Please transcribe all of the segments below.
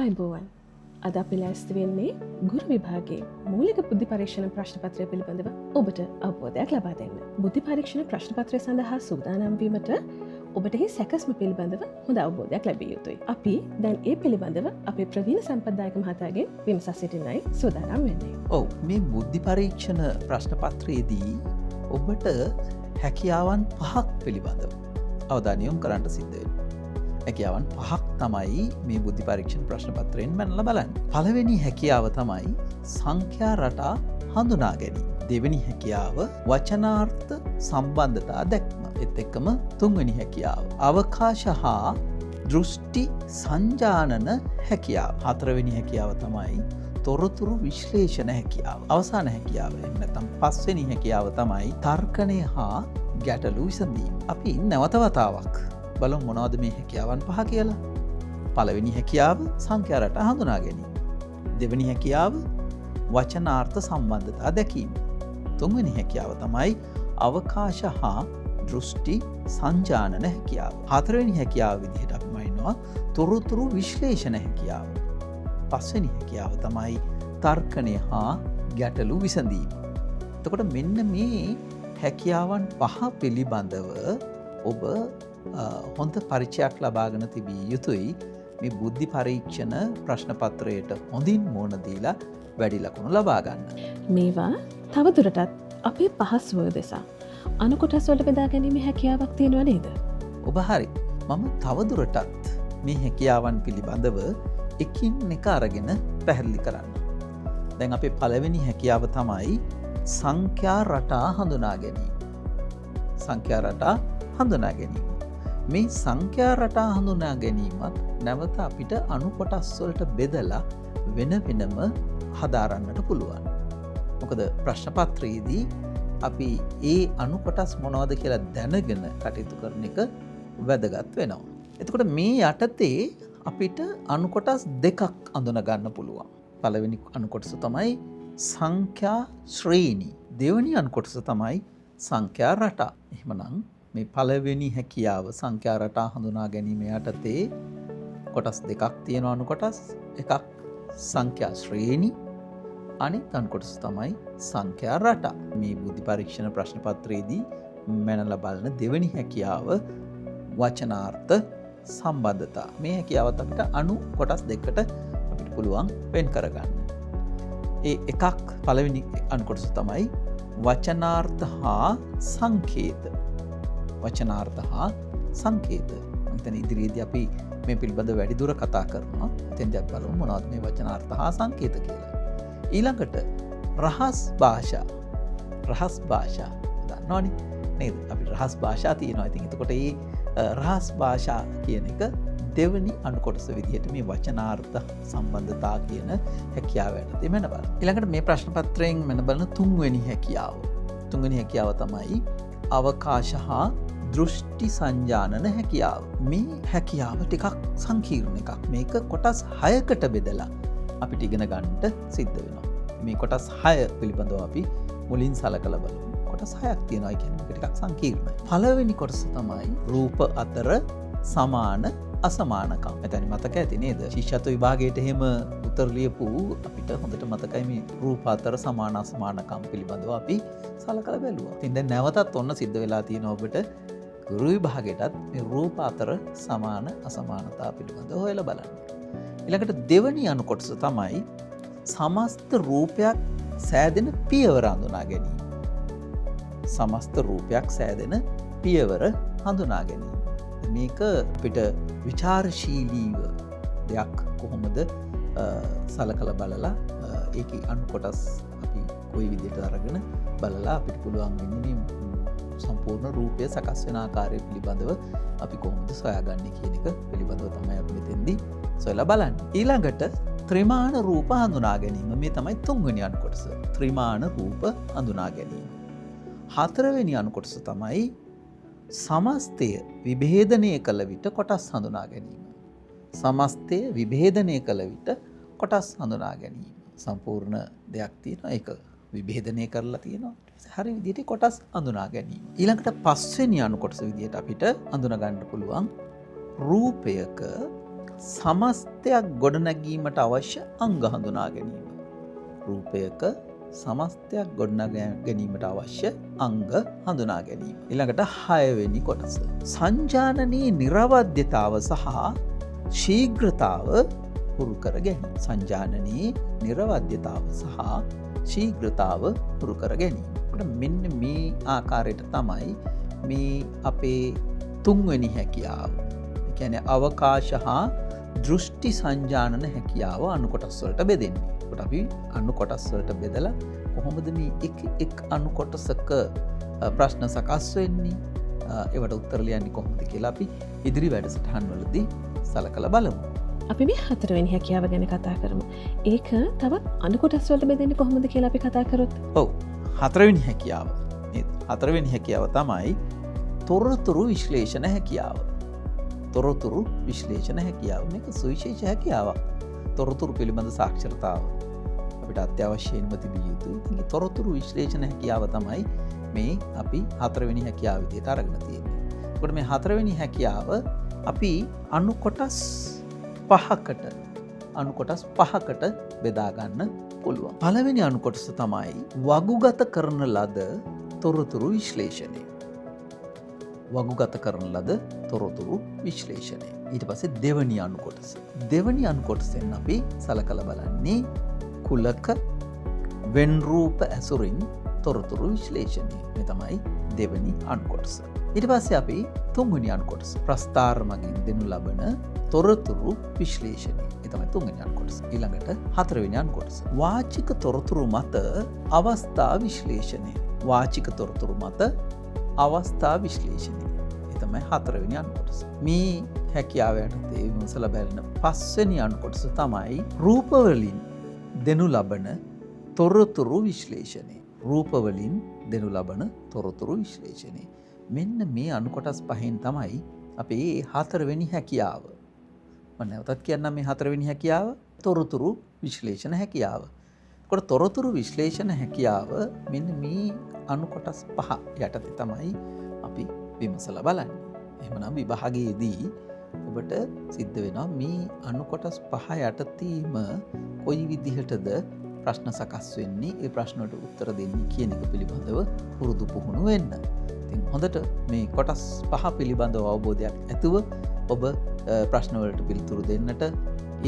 අයිබෝවන් අද අපි ලෑස්ති වෙන්නේ ගුරු විභාගයේ මූලික බුද්ධි පරීක්ෂණ ප්‍රශ්න පත්‍රය පිළිබඳව ඔබට අවබෝධයක් ලබා දෙන්න. බුද්ධි පරීක්ෂණ ප්‍රශ්න පත්‍රය සඳහා සූදානම් වීමට ඔබට මේ සැකස්ම පිළිබඳව හොඳ අවබෝධයක් ලැබිය යුතුයි. අපි දැන් ඒ පිළිබඳව අපේ ප්‍රවීණ සම්පත්දායක මහතාගෙන් විමසා සිටින්නයි සූදානම් වෙන්නේ. ඔව්, මේ බුද්ධි පරීක්ෂණ ප්‍රශ්න පත්‍රයේදී ඔබට හැකියාවන් 5ක් පිළිබඳව අවධානය යොමු කරන්න සිද්ධ වෙනවා. හැකියාවන් 5ක් තමයි මේ බුද්ධි පරීක්ෂණ ප්‍රශ්න පත්‍රයෙන් මනලා බලන්නේ. පළවෙනි හැකියාව තමයි සංඛ්‍යා රටා හඳුනා ගැනීම. දෙවෙනි හැකියාව වචනාර්ථ සම්බන්ධතා දැක්ම. ඒත් එක්කම තුන්වෙනි හැකියාව අවකාශ හා දෘෂ්ටි සංජානන හැකියාව. හතරවෙනි හැකියාව තමයි තොරතුරු විශ්ලේෂණ හැකියාව. අවසාන හැකියාව නැත්නම් පස්වෙනි හැකියාව තමයි තර්කණය හා ගැටලු විසඳීම. අපි නැවත වතාවක් බලමු මොනවද මේ හැකියාවන් 5 කියලා. පළවෙනි හැකියාව සංඛ්‍යා රටා හඳුනා ගැනීම. දෙවෙනි හැකියාව වචනාර්ථ සම්බන්ධතා දැකීම. තුන්වෙනි හැකියාව තමයි අවකාශ හා දෘෂ්ටි සංජානන හැකියාව. හතරවෙනි හැකියාව විදිහට අපි මනිනවා තොරතුරු විශ්ලේෂණ හැකියාව. පස්වෙනි හැකියාව තමයි තර්කණය හා ගැටලු විසඳීම. එතකොට මෙන්න මේ හැකියාවන් 5 පිළිබඳව ඔබ හොඳ පරිචයක් ලබාගෙන තිබිය යුතුයි. මේ බුද්ධි පරීක්ෂණ ප්‍රශ්න පත්‍රයට හොඳින් මුහුණ දීලා වැඩි ලකුණු ලබා ගන්න. මේවා තවදුරටත් අපේ පහසුව දෙසා අනුකොටස් වලට බෙදා ගැනීමේ හැකියාවක් තියෙනව නේද? ඔබ හරි. මම තවදුරටත් මේ හැකියාවන් පිළිබඳව එකින් එක අරගෙන පැහැදිලි කරන්න. දැන් අපේ පළවෙනි හැකියාව තමයි සංඛ්‍යා රටා හඳුනා ගැනීම. සංඛ්‍යා රටා හඳුනා ගැනීම. මේ සංඛ්‍යා රටා හඳුනා ගැනීමත් නැවත අපිට අණු කොටස් වලට බෙදලා වෙන වෙනම හදාරන්නට පුළුවන්. මොකද ප්‍රශ්න පත්‍රයේදී අපි ඒ අණු කොටස් මොනවද කියලා දැනගෙන කටයුතු කරන එක වැදගත් වෙනවා. එතකොට මේ යටතේ අපිට අණු කොටස් දෙකක් අඳුන ගන්න පුළුවන්. පළවෙනි අණු කොටස තමයි සංඛ්‍යා ශ්‍රේණි. දෙවෙනි අණු කොටස තමයි සංඛ්‍යා රටා. එහෙමනම් මේ පළවෙනි හැකියාව සංඛ්‍යා රටා හඳුනා ගැනීම යටතේ කොටස් දෙකක් තියෙනවා. අණු කොටස් එකක් සංඛ්‍යා ශ්‍රේණි, අනිත් අණු කොටස තමයි සංඛ්‍යා රටා. මේ බුද්ධි පරීක්ෂණ ප්‍රශ්න පත්‍රයේදී මනලා බලන දෙවෙනි හැකියාව වචනාර්ථ සම්බන්ධතා. මේ හැකියාවත් අපිට අණු කොටස් දෙකකට අපිට පුළුවන් වෙන් කරගන්න. ඒ එකක් පළවෙනි අණු කොටස තමයි වචනාර්ථ හා සංකේත. වචනාර්ථ හා සංකේත. මෙතන ඉදිරියේදී අපි මේ පිළිබඳව වැඩිදුර කතා කරනවා. එතෙන්දී අපි බලමු මොනවද මේ වචනාර්ථ හා සංකේත කියලා. ඊළඟට රහස් භාෂා. රහස් භාෂා දන්නවනේ නේද? අපි රහස් භාෂා තියෙනවා. ඉතින් එතකොට මේ රහස් භාෂා කියන එක දෙවෙනි අණු කොටස විදිහට මේ වචනාර්ථ සම්බන්ධතා කියන හැකියාව යටතේ මන බලන්න. ඊළඟට මේ ප්‍රශ්න පත්‍රයෙන් මන බලන තුන්වෙනි හැකියාව. තුන්වෙනි හැකියාව තමයි අවකාශ හා දෘෂ්ටි සංජානන හැකියාව. මේ හැකියාව ටිකක් සංකීර්ණ එකක්. මේක කොටස් 6කට බෙදලා අපිට ඉගෙන ගන්නට සිද්ධ වෙනවා. මේ කොටස් 6 පිළිබඳව අපි මුලින් සලකලා බලමු. කොටස් 6ක් තියෙනවා. ඒ කියන්නේ මේක ටිකක් සංකීර්ණයි. පළවෙනි කොටස තමයි රූප අතර සමාන අසමානකම්. එතන මතක ඇති නේද? ශිෂ්‍යත්ව විභාගයට එහෙම උත්තර ලියපු අපිට හොඳට මතකයි මේ රූප අතර සමාන අසමානකම් පිළිබඳව අපි සලකලා බැලුවා. ඉතින් දැන් නැවතත් ඔන්න සිද්ධ වෙලා තියෙනවා ඔබට ගුරු විභාගයටත් මේ රූප අතර සමාන අසමානතා පිළිබඳව හොයලා බලන්න. ඊළඟට දෙවෙනි අණු කොටස තමයි සමස්ත රූපයක් සෑදෙන පියවර හඳුනා ගැනීම. සමස්ත රූපයක් සෑදෙන පියවර හඳුනා ගැනීම. මේක අපිට විචාරශීලීව දෙයක් කොහොමද සලකලා බලලා ඒකේ අණු කොටස් අපි කොයි විදිහට අරගෙන බලලා අපිට පුළුවන් වෙන්නේ සම්පූර්ණ රූපය සකස් වෙන ආකාරය පිළිබඳව අපි කොහොමද සොයාගන්නේ කියන එක පිළිබඳව තමයි අපි මෙතෙන්දී සොයලා බලන්නේ. ඊළඟට ත්‍රිමාන රූප හඳුනා ගැනීම. මේ තමයි තුන්වෙනි අණු කොටස. ත්‍රිමාන රූප හඳුනා ගැනීම. හතරවෙනි අණු කොටස තමයි සමස්තය විභේදනය කළ විට කොටස් හඳුනා ගැනීම. සමස්තය විභේදනය කළ විට කොටස් හඳුනා ගැනීම. සම්පූර්ණ දෙයක් තියෙනවා. ඒක විභේදනය කරලා තියෙනවා. හරි විදිහට කොටස් හඳුනා ගැනීම. ඊළඟට පස්වෙනි අණු කොටස විදිහට අපිට හඳුනා ගන්න පුළුවන් රූපයක සමස්තයක් ගොඩනැගීමට අවශ්‍ය අංග හඳුනා ගැනීම. රූපයක සමස්තයක් ගොඩනගා ගැනීමට අවශ්‍ය අංග හඳුනා ගැනීම. ඊළඟට 6 වෙනි කොටස. සංජානනයේ නිර්වද්‍යතාව සහ ශීඝ්‍රතාව හුරු කර ගැනීම. සංජානනයේ නිර්වද්‍යතාව සහ ශීඝ්‍රතාව හුරු කර ගැනීම. මෙන්න මේ ආකාරයට තමයි මේ අපේ 3 වෙනි හැකියාව. ඒ කියන්නේ අවකාශ හා දෘෂ්ටි සංජානන හැකියාව අණු කොටස් වලට බෙදෙන්නේ. ඒකට අපි අණු කොටස් වලට බෙදලා කොහොමද මේ එක් අණු කොටසක ප්‍රශ්න සකස් වෙන්නේ? ඒවට උත්තර ලියන්නේ කොහොමද කියලා අපි ඉදිරි වැඩසටහන් වලදී සලකලා බලමු. අපි මේ 4 වෙනි හැකියාව ගැන කතා කරමු. ඒක තවත් අණු කොටස් වලට බෙදෙන්නේ කොහොමද කියලා අපි කතා කරොත්. ඔව්. 4 වෙනි හැකියාව. මේ 4 වෙනි හැකියාව තමයි තොරතුරු විශ්ලේෂණ හැකියාව. තොරතුරු විශ්ලේෂණ හැකියාව. මේක සුවිශේෂ හැකියාවක්. තොරතුරු පිළිබඳ සාක්ෂරතාව අපිට අත්‍යවශ්‍යයෙන්ම තිබිය යුතුයි. ඉතින් තොරතුරු විශ්ලේෂණ හැකියාව තමයි මේ අපි 4 වෙනි හැකියාව විදිහට අරගෙන තියෙන්නේ. ඒකට මේ 4 වෙනි හැකියාව අපි අණු කොටස් 5කට බෙදා ගන්න පුළුවන්. පළවෙනි අණු කොටස තමයි වගුගත කරන ලද තොරතුරු විශ්ලේෂණය. වගුගත කරන ලද තොරතුරු විශ්ලේෂණය. ඊට පස්සේ දෙවැනි අණු කොටස. දෙවැනි අණු කොටසෙන් අපි සලකලා බලන්නේ කුලක වෙන් රූප ඇසුරින් තොරතුරු විශ්ලේෂණය. මේ තමයි දෙවැනි අණු කොටස. ඊට පස්සේ අපි තුන්වෙනි අණු කොටස. ප්‍රස්ථාර මගින් දෙනු ලබන තොරතුරු විශ්ලේෂණය. ඒ තමයි තුන්වෙනි අණු කොටස. ඊළඟට හතරවෙනි අණු කොටස. වාචික තොරතුරු මත අවස්ථා විශ්ලේෂණය. වාචික තොරතුරු මත අවස්ථා විශ්ලේෂණය. ඒ තමයි හතරවෙනි අණු කොටස. මේ හැකියාව යටතේ විමසලා බලන පස්වෙනි අණු කොටස තමයි රූපවලින් දෙනු ලබන තොරතුරු විශ්ලේෂණය. රූපවලින් දෙනු ලබන තොරතුරු විශ්ලේෂණය. මෙන්න මේ අණු කොටස් පහෙන් තමයි අපේ 4 වෙනි හැකියාව. මම නැවතත් කියන්නම් මේ 4 වෙනි හැකියාව තොරතුරු විශ්ලේෂණ හැකියාව. ඒකට තොරතුරු විශ්ලේෂණ හැකියාව මෙන්න මේ අණු කොටස් 5 යටතේ තමයි අපි විමසලා බලන්නේ. එහෙමනම් විභාගයේදී ඔබට සිද්ධ වෙනවා මේ අණු කොටස් 5 යටතේම කොයි විදිහටද ප්‍රශ්න සකස් වෙන්නේ, ඒ ප්‍රශ්න වලට උත්තර දෙන්නේ කියන එක පිළිබඳව පුරුදු පුහුණු වෙන්න. ඉතින් හොඳට මේ කොටස් 5 පිළිබඳව අවබෝධයක් ඇතුව ඔබ ප්‍රශ්න වලට පිළිතුරු දෙන්නට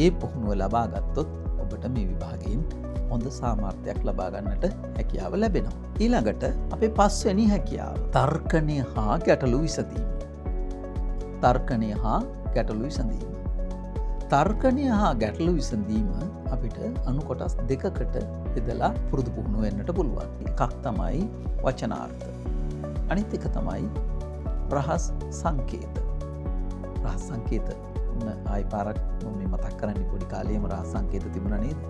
ඒ පුහුණුව ලබා ගත්තොත් ඔබට මේ විභාගයෙන් හොඳ සාමර්ථ්‍යයක් ලබා ගන්නට හැකියාව ලැබෙනවා. ඊළඟට අපේ 5 වෙනි හැකියාව තර්කණය හා ගැටලු විසඳීම. තර්කණය හා ගැටලු විසඳීම. තර්කණය හා ගැටලු විසඳීම අපිට අණු කොටස් 2කට බෙදලා පුරුදු පුහුණු වෙන්නට පුළුවන්. එකක් තමයි වචනාර්ථ. අනිත් එක තමයි රහස් සංකේත. රහස් සංකේත ආයි පාරක් මම මතක් කරන්නේ පොඩි කාලේම රහස් සංකේත තිබුණා නේද?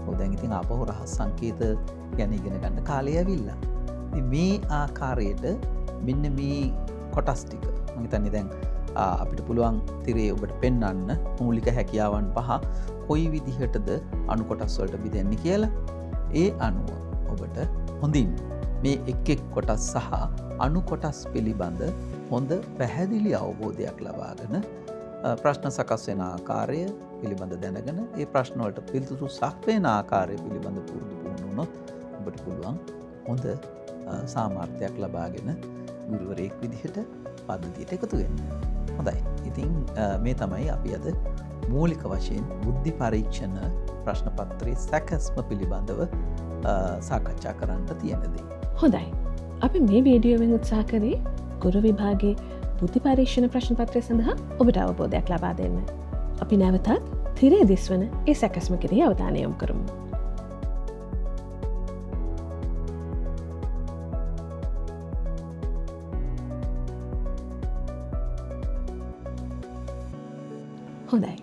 ඔව් දැන් ඉතින් ආපහු රහස් සංකේත ගැන ඉගෙන ගන්න කාලය ඇවිල්ලා. ඉතින් මේ ආකාරයට මෙන්න මේ කොටස් ටික මම හිතන්නේ දැන් අපිට පුළුවන් තිරේ ඔබට පෙන්වන්න මූලික හැකියාවන් 5 කොයි විදිහටද අණු කොටස් වලට බෙදෙන්නේ කියලා. ඒ අනුව ඔබට හොඳින් මේ එක් කොටස් සහ අණු කොටස් පිළිබඳ හොඳ පැහැදිලි අවබෝධයක් ලබාගෙන ප්‍රශ්න සකස් වෙන ආකාරය පිළිබඳ දැනගෙන ඒ ප්‍රශ්න වලට පිළිතුරු සක්වන ආකාරය පිළිබඳ පුරුදු වුණොත් ඔබට පුළුවන් හොඳ සාමර්ථ්‍යයක් ලබාගෙන ගුරුවරයෙක් විදිහට පද්ධතියට එකතු වෙන්න. හොඳයි. ඉතින් මේ තමයි අපි අද මූලික වශයෙන් බුද්ධි පරීක්ෂණ ප්‍රශ්න පත්‍රයේ සැකස්ම පිළිබඳව සාකච්ඡා කරන්න තියෙන දේ. හොඳයි. අපි මේ වීඩියෝවෙන් උත්සාහ කරේ ගුරු විභාගයේ බුද්ධි පරීක්ෂණ ප්‍රශ්න පත්‍රය සඳහා ඔබට අවබෝධයක් ලබා දෙන්න. අපි නැවතත් තිරේ දිස්වන ඒ සැකස්ම කෙරෙහි අවධානය යොමු කරමු. හොඳයි.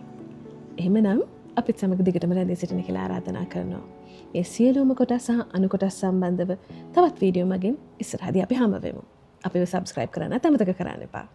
එහෙමනම් අපිත් සමග දිගටම රැඳී සිටින කියලා ආරාධනා කරනවා. මේ සියලුම කොටස් සහ අණු කොටස් සම්බන්ධව තවත් වීඩියෝ මගින් ඉස්සරහදී අපි හමු වෙමු. අපිව සබ්ස්ක්‍රයිබ් කරන්න අමතක කරන්න එපා.